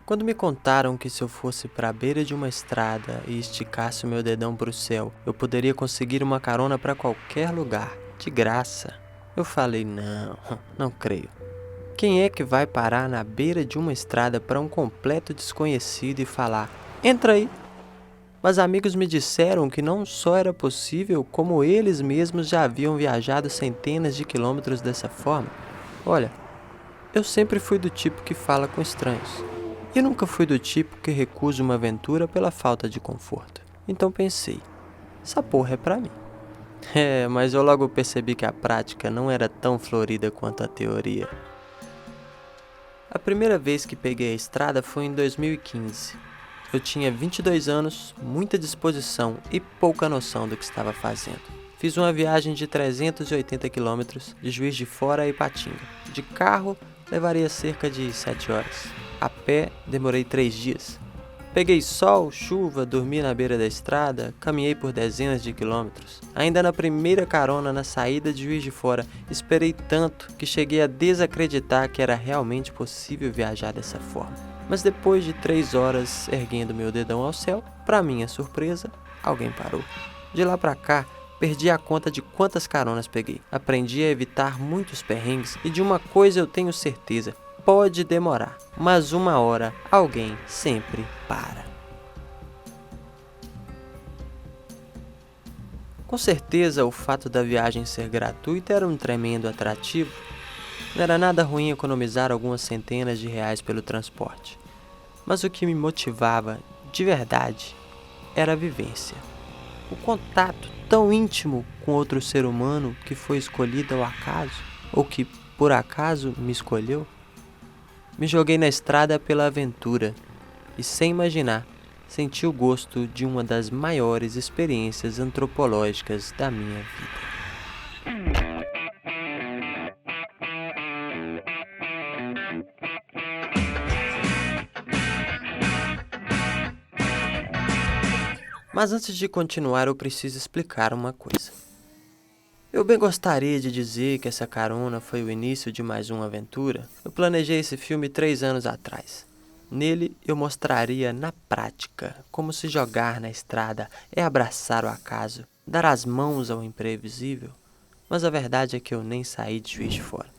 Quando me contaram que se eu fosse para a beira de uma estrada e esticasse o meu dedão para o céu, eu poderia conseguir uma carona para qualquer lugar, de graça, eu falei, não, não creio. Quem é que vai parar na beira de uma estrada para um completo desconhecido e falar, entra aí? Mas amigos me disseram que não só era possível, como eles mesmos já haviam viajado centenas de quilômetros dessa forma. Olha, eu sempre fui do tipo que fala com estranhos. E nunca fui do tipo que recusa uma aventura pela falta de conforto. Então pensei, essa porra é pra mim. Mas eu logo percebi que a prática não era tão florida quanto a teoria. A primeira vez que peguei a estrada foi em 2015. Eu tinha 22 anos, muita disposição e pouca noção do que estava fazendo. Fiz uma viagem de 380 quilômetros de Juiz de Fora a Ipatinga. De carro, levaria cerca de 7 horas. A pé, demorei 3 dias. Peguei sol, chuva, dormi na beira da estrada, caminhei por dezenas de quilômetros. Ainda na primeira carona na saída de Juiz de Fora, esperei tanto que cheguei a desacreditar que era realmente possível viajar dessa forma. Mas depois de 3 horas erguendo meu dedão ao céu, para minha surpresa, alguém parou. De lá para cá, perdi a conta de quantas caronas peguei. Aprendi a evitar muitos perrengues e de uma coisa eu tenho certeza. Pode demorar, mas uma hora alguém sempre para. Com certeza, o fato da viagem ser gratuita era um tremendo atrativo. Não era nada ruim economizar algumas centenas de reais pelo transporte. Mas o que me motivava, de verdade, era a vivência. O contato tão íntimo com outro ser humano que foi escolhido ao acaso, ou que, por acaso, me escolheu. Me joguei na estrada pela aventura e, sem imaginar, senti o gosto de uma das maiores experiências antropológicas da minha vida. Mas antes de continuar, eu preciso explicar uma coisa. Eu bem gostaria de dizer que essa carona foi o início de mais uma aventura. Eu planejei esse filme 3 anos atrás. Nele, eu mostraria na prática como se jogar na estrada é abraçar o acaso, dar as mãos ao imprevisível. Mas a verdade é que eu nem saí de Juiz de Fora.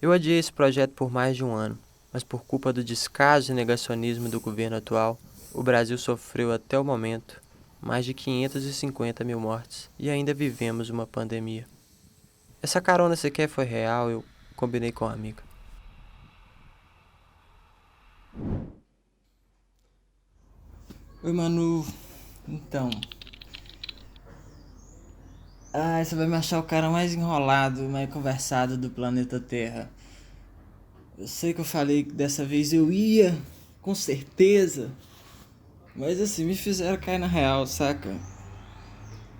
Eu adiei esse projeto por mais de um ano, mas por culpa do descaso e negacionismo do governo atual, o Brasil sofreu até o momento mais de 550 mil mortes e ainda vivemos uma pandemia. Essa carona sequer foi real, eu combinei com um amigo. Oi, Manu. Então. Você vai me achar o cara mais enrolado, mais conversado do planeta Terra. Eu sei que eu falei que dessa vez eu ia, com certeza. Mas assim, me fizeram cair na real, saca?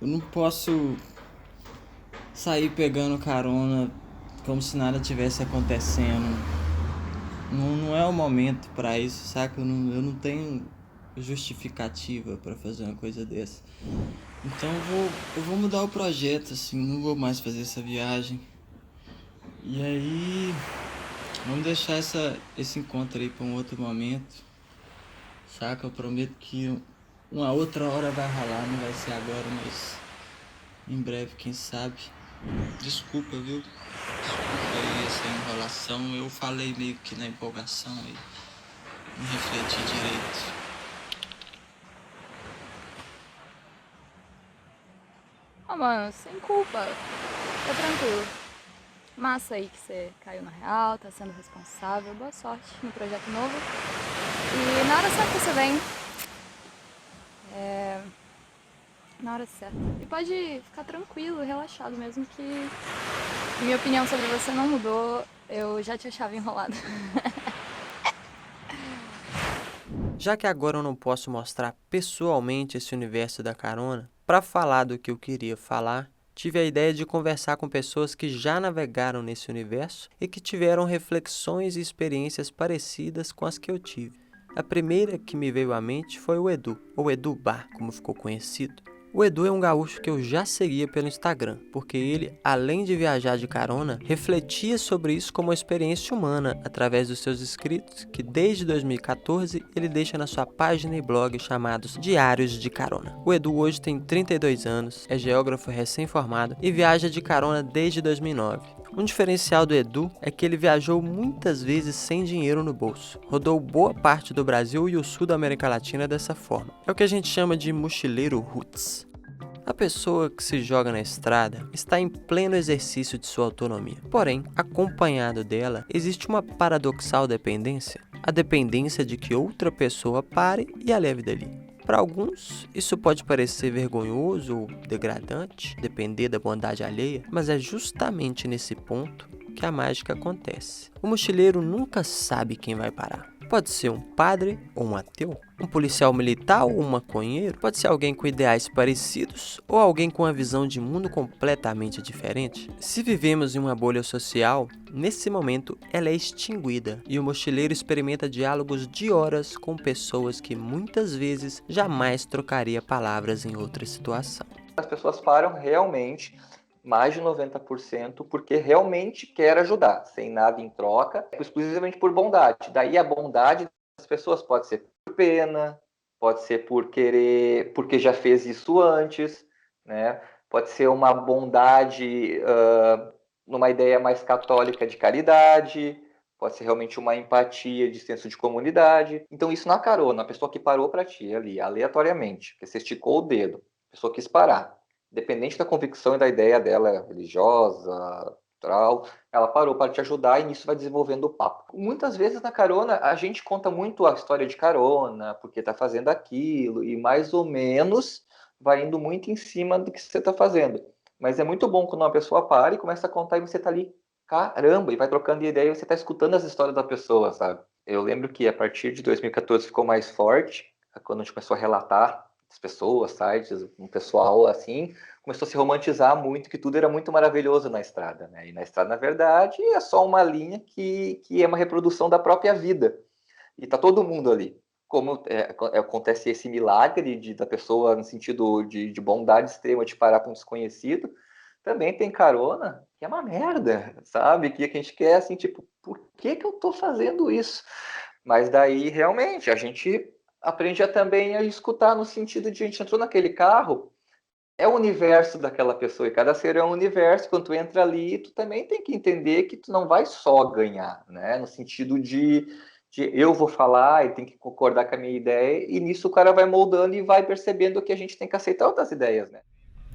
Eu não posso sair pegando carona como se nada tivesse acontecendo. Não é o momento pra isso, saca? Eu não tenho justificativa pra fazer uma coisa dessa. Então eu vou mudar o projeto, assim, não vou mais fazer essa viagem. E aí, vamos deixar esse encontro aí pra um outro momento, saca? Eu prometo que uma outra hora vai rolar, não vai ser agora, mas em breve, quem sabe. Desculpa, viu? Desculpa aí essa enrolação, eu falei meio que na empolgação aí, não refleti direito. Mano, sem culpa. Tá tranquilo. Massa aí que você caiu na real, tá sendo responsável. Boa sorte no projeto novo. E na hora certa você vem. Na hora certa. E pode ficar tranquilo, relaxado, mesmo que minha opinião sobre você não mudou. Eu já te achava enrolado. Já que agora eu não posso mostrar pessoalmente esse universo da carona, para falar do que eu queria falar, tive a ideia de conversar com pessoas que já navegaram nesse universo e que tiveram reflexões e experiências parecidas com as que eu tive. A primeira que me veio à mente foi o Edu, ou Edu Bar, como ficou conhecido. O Edu é um gaúcho que eu já seguia pelo Instagram, porque ele, além de viajar de carona, refletia sobre isso como uma experiência humana através dos seus escritos que desde 2014 ele deixa na sua página e blog chamados Diários de Carona. O Edu hoje tem 32 anos, é geógrafo recém-formado e viaja de carona desde 2009. Um diferencial do Edu é que ele viajou muitas vezes sem dinheiro no bolso. Rodou boa parte do Brasil e o sul da América Latina dessa forma. É o que a gente chama de mochileiro roots. A pessoa que se joga na estrada está em pleno exercício de sua autonomia. Porém, acompanhado dela, existe uma paradoxal dependência. A dependência de que outra pessoa pare e a leve dali. Para alguns, isso pode parecer vergonhoso ou degradante, depender da bondade alheia, mas é justamente nesse ponto que a mágica acontece. O mochileiro nunca sabe quem vai parar. Pode ser um padre ou um ateu, um policial militar ou um maconheiro, pode ser alguém com ideais parecidos ou alguém com uma visão de mundo completamente diferente. Se vivemos em uma bolha social, nesse momento ela é extinguida e o mochileiro experimenta diálogos de horas com pessoas que muitas vezes jamais trocaria palavras em outra situação. As pessoas param realmente, mais de 90%, porque realmente quer ajudar, sem nada em troca, exclusivamente por bondade. Daí a bondade das pessoas pode ser por pena, pode ser por querer, porque já fez isso antes, né? Pode ser uma bondade numa ideia mais católica de caridade, pode ser realmente uma empatia de senso de comunidade. Então isso na carona, a pessoa que parou para ti ali, aleatoriamente, porque você esticou o dedo, a pessoa quis parar. Independente da convicção e da ideia dela religiosa, cultural, ela parou para te ajudar e nisso vai desenvolvendo o papo. Muitas vezes na carona a gente conta muito a história de carona, porque está fazendo aquilo, e mais ou menos vai indo muito em cima do que você está fazendo. Mas é muito bom quando uma pessoa para e começa a contar e você está ali, caramba, e vai trocando ideia e você está escutando as histórias da pessoa, sabe? Eu lembro que a partir de 2014 ficou mais forte, quando a gente começou a relatar as pessoas, sites, um pessoal assim, começou a se romantizar muito, que tudo era muito maravilhoso na estrada, né? E na estrada, na verdade, é só uma linha que é uma reprodução da própria vida. E tá todo mundo ali. Como acontece esse milagre da pessoa, no sentido de bondade extrema, de parar com um desconhecido, também tem carona, que é uma merda, sabe? Que a gente quer, assim, tipo, por que eu tô fazendo isso? Mas daí, realmente, a gente aprende também a escutar no sentido de a gente entrou naquele carro, é o universo daquela pessoa e cada ser é um universo. Quando tu entra ali, tu também tem que entender que tu não vai só ganhar, né? No sentido de eu vou falar e tem que concordar com a minha ideia, e nisso o cara vai moldando e vai percebendo que a gente tem que aceitar outras ideias, né?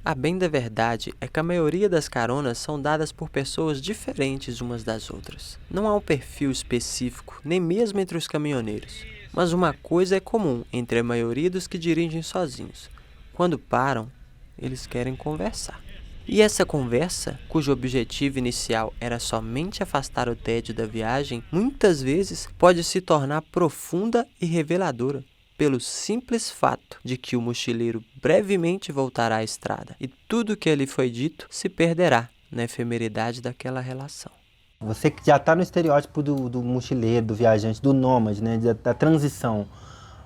A bem da verdade é que a maioria das caronas são dadas por pessoas diferentes umas das outras. Não há um perfil específico, nem mesmo entre os caminhoneiros. Mas uma coisa é comum entre a maioria dos que dirigem sozinhos. Quando param, eles querem conversar. E essa conversa, cujo objetivo inicial era somente afastar o tédio da viagem, muitas vezes pode se tornar profunda e reveladora, pelo simples fato de que o mochileiro brevemente voltará à estrada e tudo o que lhe foi dito se perderá na efemeridade daquela relação. Você que já está no estereótipo do mochileiro, do viajante, do nômade, né, da transição.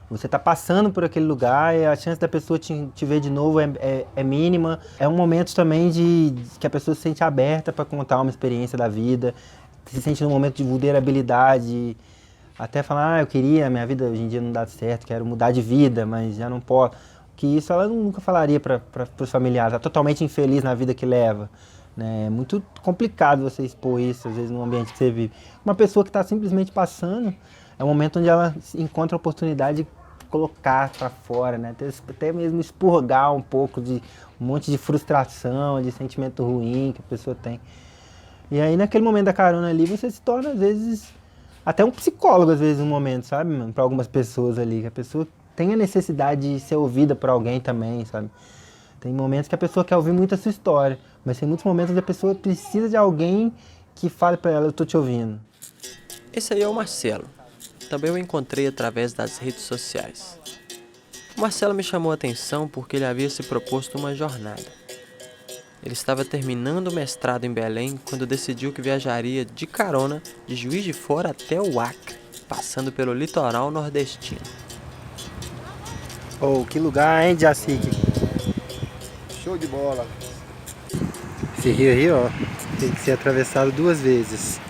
Você está passando por aquele lugar e a chance da pessoa te ver de novo é mínima. É um momento também que a pessoa se sente aberta para contar uma experiência da vida, se sente num momento de vulnerabilidade, até falar, eu queria, minha vida hoje em dia não dá certo, quero mudar de vida, mas já não posso. Que isso ela nunca falaria para os familiares, está totalmente infeliz na vida que leva. É muito complicado você expor isso, às vezes, no ambiente que você vive. Uma pessoa que está simplesmente passando, é um momento onde ela encontra a oportunidade de colocar para fora, né? Até mesmo expurgar um pouco de um monte de frustração, de sentimento ruim que a pessoa tem. E aí, naquele momento da carona ali, você se torna, às vezes, até um psicólogo, às vezes, no momento, sabe, mano? Para algumas pessoas ali, que a pessoa tem a necessidade de ser ouvida por alguém também, sabe? Tem momentos que a pessoa quer ouvir muito a sua história, mas tem muitos momentos onde a pessoa precisa de alguém que fale para ela, eu tô te ouvindo. Esse aí é o Marcelo. Também o encontrei através das redes sociais. O Marcelo me chamou a atenção porque ele havia se proposto uma jornada. Ele estava terminando o mestrado em Belém quando decidiu que viajaria de carona de Juiz de Fora até o Acre, passando pelo litoral nordestino. Oh, que lugar, hein, Jacique? Show de bola. Esse rio aí, ó, tem que ser atravessado 2 vezes.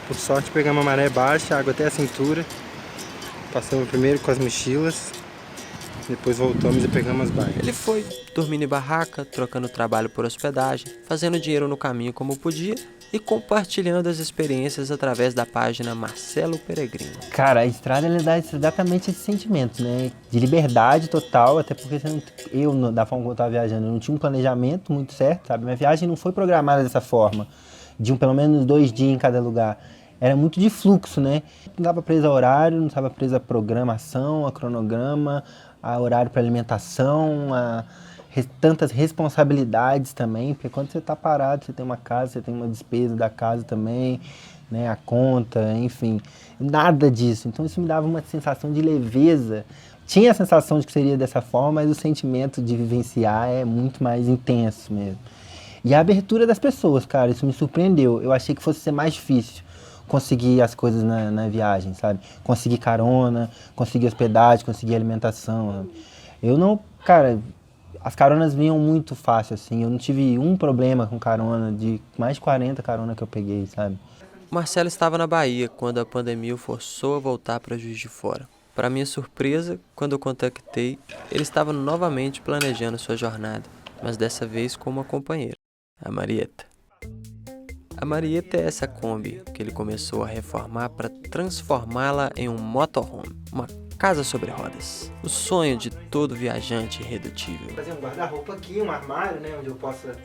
Por sorte pegamos uma maré baixa, água até a cintura. Passamos primeiro com as mochilas, depois voltamos e pegamos as bikes. Ele foi dormindo em barraca, trocando trabalho por hospedagem, fazendo dinheiro no caminho como podia e compartilhando as experiências através da página Marcelo Peregrino. Cara, a estrada ela dá exatamente esse sentimento, né? De liberdade total, até porque da forma como eu tava viajando, eu não tinha um planejamento muito certo, sabe? Minha viagem não foi programada dessa forma, de pelo menos 2 dias em cada lugar. Era muito de fluxo, né? Não estava preso a horário, não estava preso a programação, a cronograma, a horário para alimentação, tantas responsabilidades também, porque quando você está parado, você tem uma casa, você tem uma despesa da casa também, né? A conta, enfim, nada disso. Então isso me dava uma sensação de leveza. Tinha a sensação de que seria dessa forma, mas o sentimento de vivenciar é muito mais intenso mesmo. E a abertura das pessoas, cara, isso me surpreendeu. Eu achei que fosse ser mais difícil conseguir as coisas na viagem, sabe? Conseguir carona, conseguir hospedagem, conseguir alimentação. Sabe? Eu não, cara, as caronas vinham muito fácil, assim. Eu não tive um problema com carona, de mais de 40 caronas que eu peguei, sabe? O Marcelo estava na Bahia quando a pandemia o forçou a voltar para Juiz de Fora. Para minha surpresa, quando eu contactei, ele estava novamente planejando sua jornada, mas dessa vez com uma companheira, a Marieta. A Marieta é essa Kombi que ele começou a reformar para transformá-la em um motorhome, uma casa sobre rodas. O sonho de todo viajante irredutível. Fazer um guarda-roupa aqui, um armário, né, onde eu possa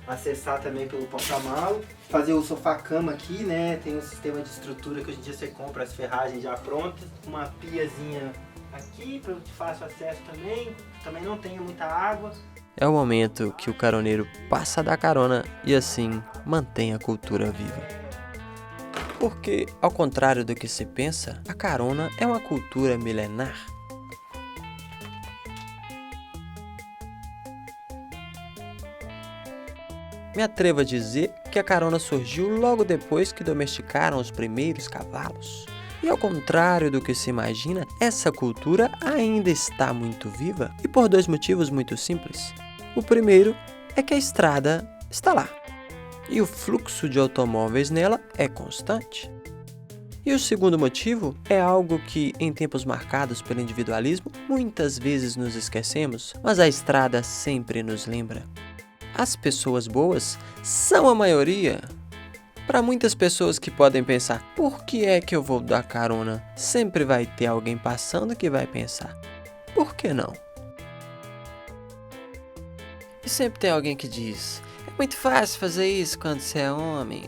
acessar também pelo porta-malas. Fazer o sofá-cama aqui, né, tem um sistema de estrutura que hoje em dia você compra as ferragens já prontas. Uma piazinha aqui para de fácil acesso também não tem muita água. É o momento que o caroneiro passa a dar carona e assim mantém a cultura viva. Porque, ao contrário do que se pensa, a carona é uma cultura milenar. Me atrevo a dizer que a carona surgiu logo depois que domesticaram os primeiros cavalos. E ao contrário do que se imagina, essa cultura ainda está muito viva e por 2 motivos muito simples. O primeiro é que a estrada está lá e o fluxo de automóveis nela é constante. E o segundo motivo é algo que, em tempos marcados pelo individualismo, muitas vezes nos esquecemos, mas a estrada sempre nos lembra. As pessoas boas são a maioria. Para muitas pessoas que podem pensar, por que é que eu vou dar carona? Sempre vai ter alguém passando que vai pensar, por que não? E sempre tem alguém que diz, é muito fácil fazer isso quando você é homem.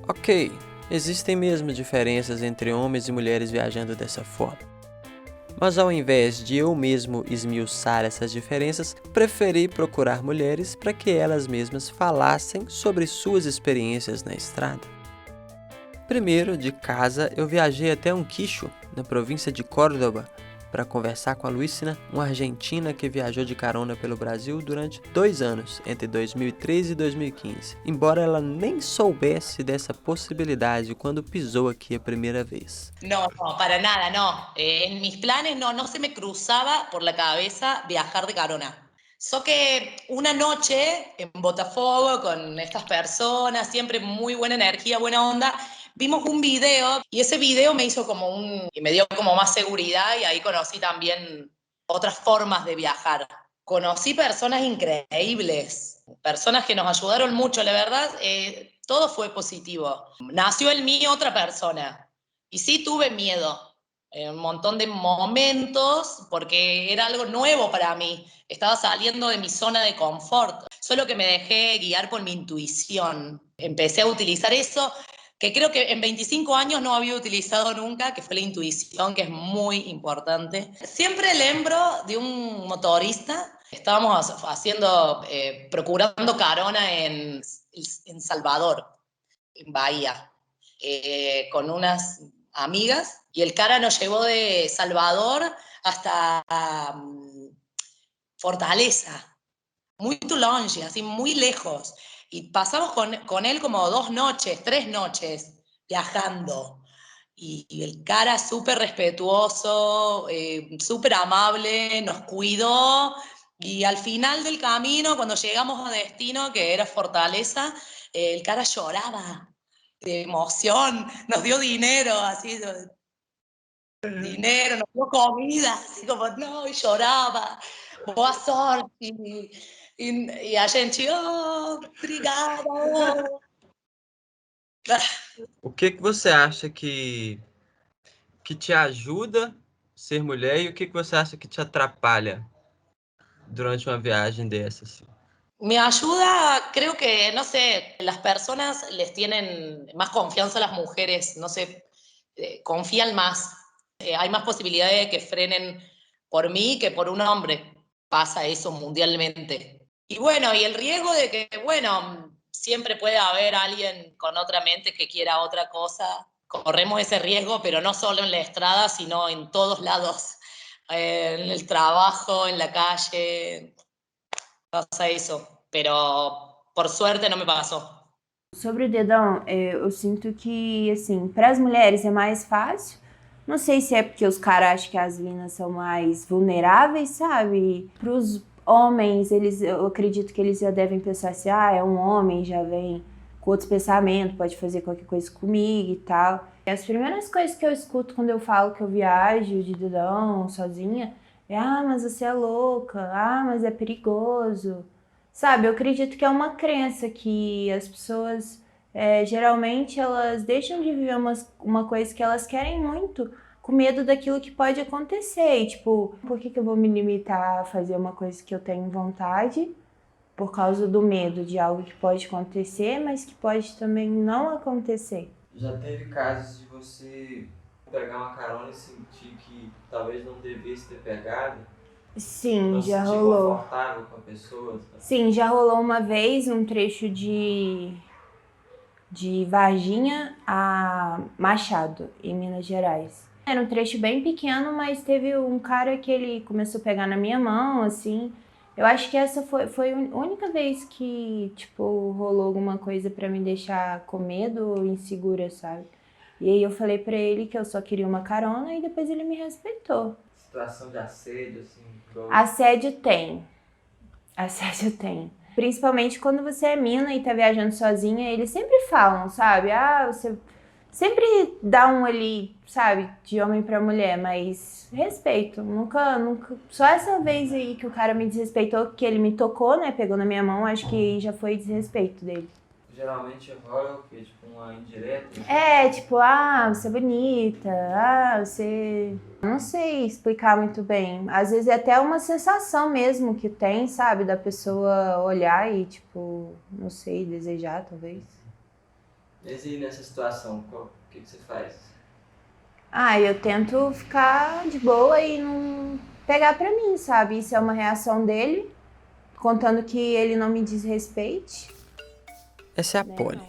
Ok, existem mesmo diferenças entre homens e mulheres viajando dessa forma. Mas ao invés de eu mesmo esmiuçar essas diferenças, preferi procurar mulheres para que elas mesmas falassem sobre suas experiências na estrada. Primeiro, de casa, eu viajei até Unquicho, na província de Córdoba, para conversar com a Luísina, uma argentina que viajou de carona pelo Brasil durante 2 anos, entre 2013 e 2015, embora ela nem soubesse dessa possibilidade quando pisou aqui a primeira vez. No, no, para nada, no. En mis planes no se me cruzaba por la cabeza viajar de carona. Só que una noche en Botafogo con estas personas, siempre muy buena energía, buena onda, vimos un video y ese video me hizo y me dio como más seguridad y ahí conocí también otras formas de viajar. Conocí personas increíbles, personas que nos ayudaron mucho, la verdad, todo fue positivo. Nació en mí otra persona y sí tuve miedo. Un montón de momentos porque era algo nuevo para mí. Estaba saliendo de mi zona de confort, solo que me dejé guiar por mi intuición. Empecé a utilizar eso que creo que en 25 años no había utilizado nunca, que fue la intuición, que es muy importante. Siempre lembro de un motorista. Estábamos procurando carona en Salvador, en Bahía, con unas amigas, y el cara nos llevó de Salvador hasta Fortaleza, muy longe, así muy lejos. Y pasamos con él como 2 noches, 3 noches viajando. Y el cara súper respetuoso, súper amable, nos cuidó. Y al final del camino, cuando llegamos a destino, que era Fortaleza, el cara lloraba de emoción, nos dio dinero, así, dinero, nos dio comida, así como, no, y lloraba, boa sorte, e a gente, oh, obrigada, oh. O que que você acha que te ajuda ser mulher e o que que você acha que te atrapalha durante uma viagem dessa, assim? Me ayuda, creo que, no sé, las personas les tienen más confianza a las mujeres, no sé, confían más. Hay más posibilidades de que frenen por mí que por un hombre. Pasa eso mundialmente. Y bueno, y el riesgo de que, bueno, siempre puede haber alguien con otra mente que quiera otra cosa. Corremos ese riesgo, pero no solo en la estrada, sino en todos lados. En el trabajo, en la calle, pasa eso. Pero por suerte no me pasó. Sobre o dedão, eu sinto que, assim, para as mulheres é mais fácil. Não sei se é porque os caras acham que as minas são mais vulneráveis, sabe? Para os homens, eu acredito que eles já devem pensar assim, é um homem, já vem com outros pensamentos, pode fazer qualquer coisa comigo e tal. E as primeiras coisas que eu escuto quando eu falo que eu viajo de dedão, sozinha, mas você é louca, mas é perigoso. Sabe, eu acredito que é uma crença que as pessoas, geralmente, elas deixam de viver uma coisa que elas querem muito com medo daquilo que pode acontecer. E, tipo, por que eu vou me limitar a fazer uma coisa que eu tenho vontade por causa do medo de algo que pode acontecer, mas que pode também não acontecer? Já teve casos de você pegar uma carona e sentir que talvez não devesse ter pegado? Sim, Não já se sentir rolou. confortável com a pessoa? Sim, já rolou uma vez um trecho de Varginha a Machado, em Minas Gerais. Era um trecho bem pequeno, mas teve um cara que ele começou a pegar na minha mão, assim. Eu acho que essa foi a única vez que, tipo, rolou alguma coisa pra me deixar com medo ou insegura, sabe? E aí eu falei pra ele que eu só queria uma carona e depois ele me respeitou. Situação de assédio, assim? Assédio tem. Assédio tem. Principalmente quando você é mina e tá viajando sozinha, eles sempre falam, sabe? Você sempre dá um ali, sabe, de homem pra mulher, mas respeito. Nunca. Só essa vez aí que o cara me desrespeitou, que ele me tocou, né? Pegou na minha mão, acho que já foi desrespeito dele. Geralmente rola o quê? Tipo uma indireta? Tipo, você é bonita, você... Não sei explicar muito bem. Às vezes é até uma sensação mesmo que tem, sabe? Da pessoa olhar e, tipo, não sei, desejar, talvez. Mas e nessa situação, o que você faz? Eu tento ficar de boa e não pegar pra mim, sabe? Isso é uma reação dele, contando que ele não me desrespeite. Essa é a Polly.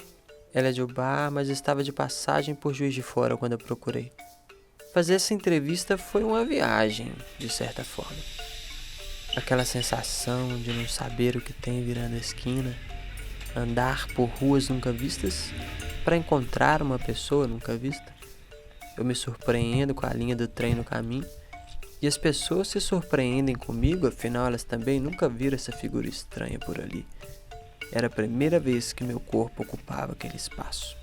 Ela é de Ubá, mas estava de passagem por Juiz de Fora quando eu procurei. Fazer essa entrevista foi uma viagem, de certa forma. Aquela sensação de não saber o que tem virando a esquina, andar por ruas nunca vistas para encontrar uma pessoa nunca vista. Eu me surpreendo com a linha do trem no caminho e as pessoas se surpreendem comigo, afinal elas também nunca viram essa figura estranha por ali. Era a primeira vez que meu corpo ocupava aquele espaço.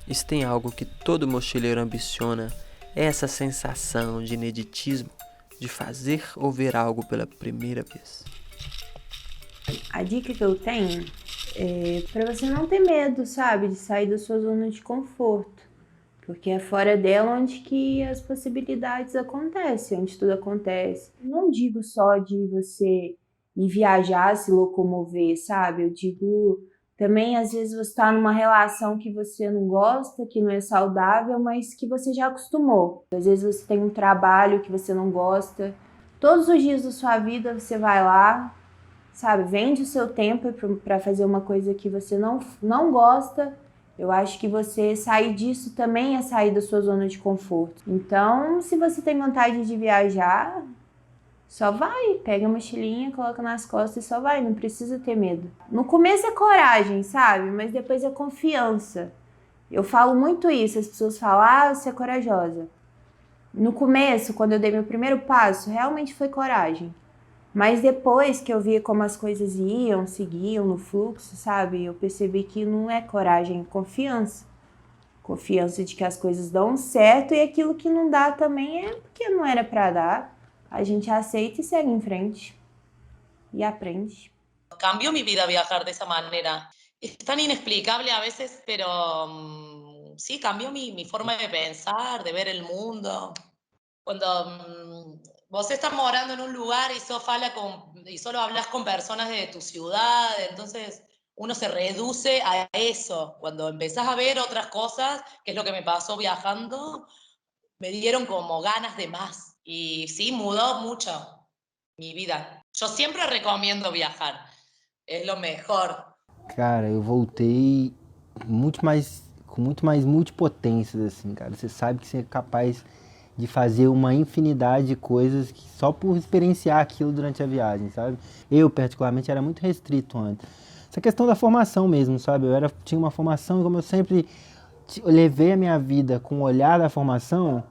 E se tem algo que todo mochileiro ambiciona, é essa sensação de ineditismo, de fazer ou ver algo pela primeira vez. A dica que eu tenho é para você não ter medo, sabe, de sair da sua zona de conforto. Porque é fora dela onde que as possibilidades acontecem, onde tudo acontece. Não digo só de você ir viajar, se locomover, sabe? Eu digo também, às vezes você está numa relação que você não gosta, que não é saudável, mas que você já acostumou. Às vezes você tem um trabalho que você não gosta. Todos os dias da sua vida você vai lá, sabe? Vende o seu tempo para fazer uma coisa que você não gosta. Eu acho que você sair disso também é sair da sua zona de conforto. Então, se você tem vontade de viajar, só vai, pega a mochilinha, coloca nas costas e só vai, não precisa ter medo. No começo é coragem, sabe? Mas depois é confiança. Eu falo muito isso, as pessoas falam, você é corajosa. No começo, quando eu dei meu primeiro passo, realmente foi coragem. Mas depois que eu via como as coisas iam, seguiam no fluxo, sabe? Eu percebi que não é coragem, é confiança. Confiança de que as coisas dão certo e aquilo que não dá também é porque não era para dar. A gente aceita e segue em frente. Y aprende. Cambió mi vida viajar de esa manera. Es tan inexplicable a veces, pero sí, cambió mi forma de pensar, de ver el mundo. Cuando vos estás morando en un lugar y solo hablas con personas de tu ciudad, entonces uno se reduce a eso. Cuando empezás a ver otras cosas, que es lo que me pasó viajando, me dieron como ganas de más. Y sí, mudó mucho mi vida. Yo siempre recomiendo viajar, es lo mejor. Cara, eu voltei com muito mais multipotências, assim, cara. Você sabe que você é capaz de fazer uma infinidade de coisas que só por experienciar aquilo durante a viagem, sabe? Eu, particularmente, era muito restrito antes. Essa questão da formação mesmo, sabe? Tinha uma formação, como eu sempre levei a minha vida com o olhar da formação,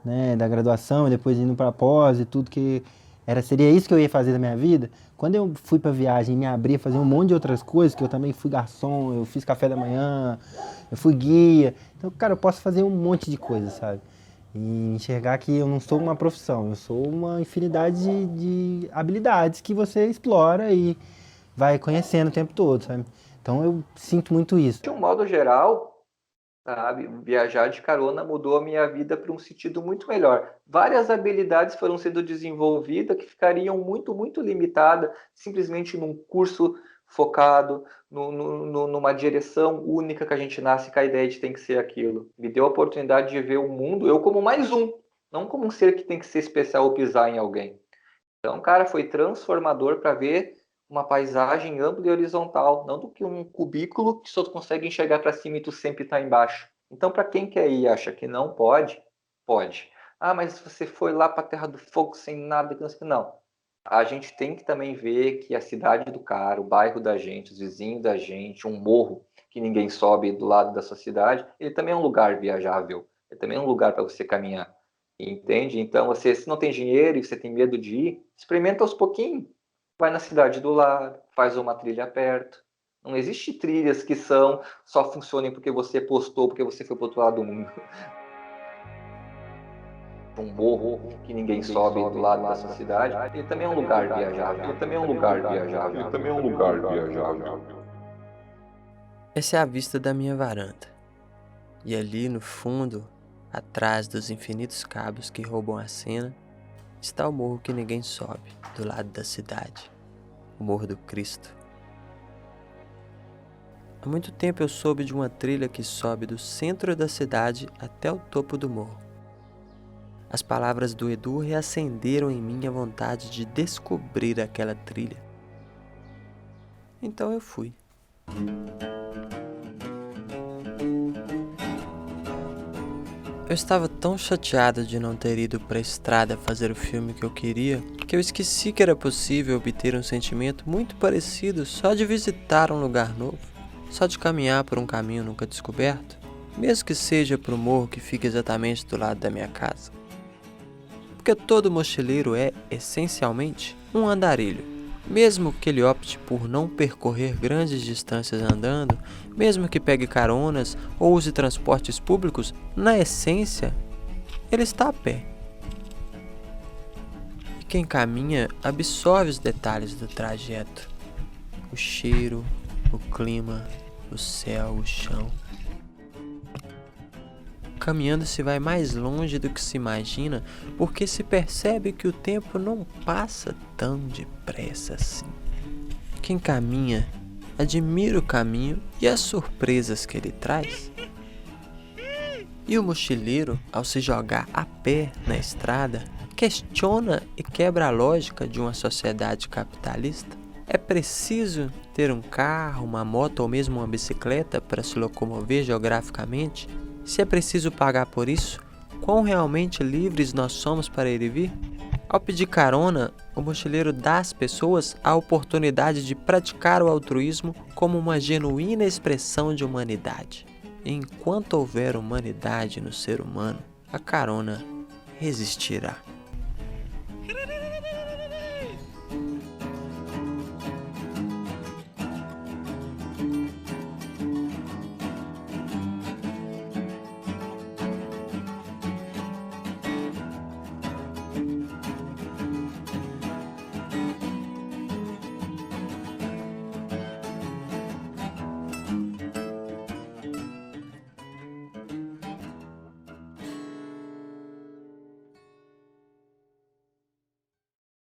né, da graduação, e depois indo para pós e tudo que seria isso que eu ia fazer da minha vida. Quando eu fui para viagem e me abri a fazer um monte de outras coisas, que eu também fui garçom, eu fiz café da manhã, eu fui guia. Então, cara, eu posso fazer um monte de coisa, sabe? E enxergar que eu não sou uma profissão, eu sou uma infinidade de habilidades que você explora e vai conhecendo o tempo todo, sabe? Então eu sinto muito isso. De um modo geral, sabe, viajar de carona mudou a minha vida para um sentido muito melhor. Várias habilidades foram sendo desenvolvidas que ficariam muito limitadas simplesmente num curso focado, numa direção única que a gente nasce com a ideia de tem que ser aquilo. Me deu a oportunidade de ver o mundo, eu como mais um, não como um ser que tem que ser especial ou pisar em alguém. Então, cara, foi transformador para ver uma paisagem ampla e horizontal, não do que um cubículo que só consegue enxergar para cima e tu sempre está embaixo. Então, para quem quer ir e acha que não pode, pode. Ah, mas você foi lá para a Terra do Fogo sem nada, não. A gente tem que também ver que a cidade do cara, o bairro da gente, os vizinhos da gente, um morro que ninguém sobe do lado da sua cidade, ele também é um lugar viajável, ele também é um lugar para você caminhar, entende? Então, você, se não tem dinheiro e você tem medo de ir, experimenta aos pouquinhos. Vai na cidade do lado, faz uma trilha perto. Não existe trilhas que só funcionem porque você postou, porque você foi para o outro lado do mundo. Um morro que ninguém sobe do lado da sua cidade, ele também é um lugar viajável. Ele também é um lugar viajável. Ele também é um lugar viajável. Essa é a vista da minha varanda. E ali no fundo, atrás dos infinitos cabos que roubam a cena, está o morro que ninguém sobe, do lado da cidade, o Morro do Cristo. Há muito tempo eu soube de uma trilha que sobe do centro da cidade até o topo do morro. As palavras do Edu reacenderam em mim a vontade de descobrir aquela trilha. Então eu fui. Eu estava tão chateado de não ter ido para a estrada fazer o filme que eu queria, que eu esqueci que era possível obter um sentimento muito parecido só de visitar um lugar novo, só de caminhar por um caminho nunca descoberto, mesmo que seja para o morro que fica exatamente do lado da minha casa. Porque todo mochileiro é, essencialmente, um andarilho. Mesmo que ele opte por não percorrer grandes distâncias andando, mesmo que pegue caronas ou use transportes públicos, na essência, ele está a pé. E quem caminha absorve os detalhes do trajeto. O cheiro, o clima, o céu, o chão. Caminhando se vai mais longe do que se imagina, porque se percebe que o tempo não passa tão depressa assim. Quem caminha, admira o caminho e as surpresas que ele traz. E o mochileiro, ao se jogar a pé na estrada, questiona e quebra a lógica de uma sociedade capitalista. É preciso ter um carro, uma moto ou mesmo uma bicicleta para se locomover geograficamente? Se é preciso pagar por isso, quão realmente livres nós somos para ir e vir? Ao pedir carona, o mochileiro dá às pessoas a oportunidade de praticar o altruísmo como uma genuína expressão de humanidade. E enquanto houver humanidade no ser humano, a carona resistirá.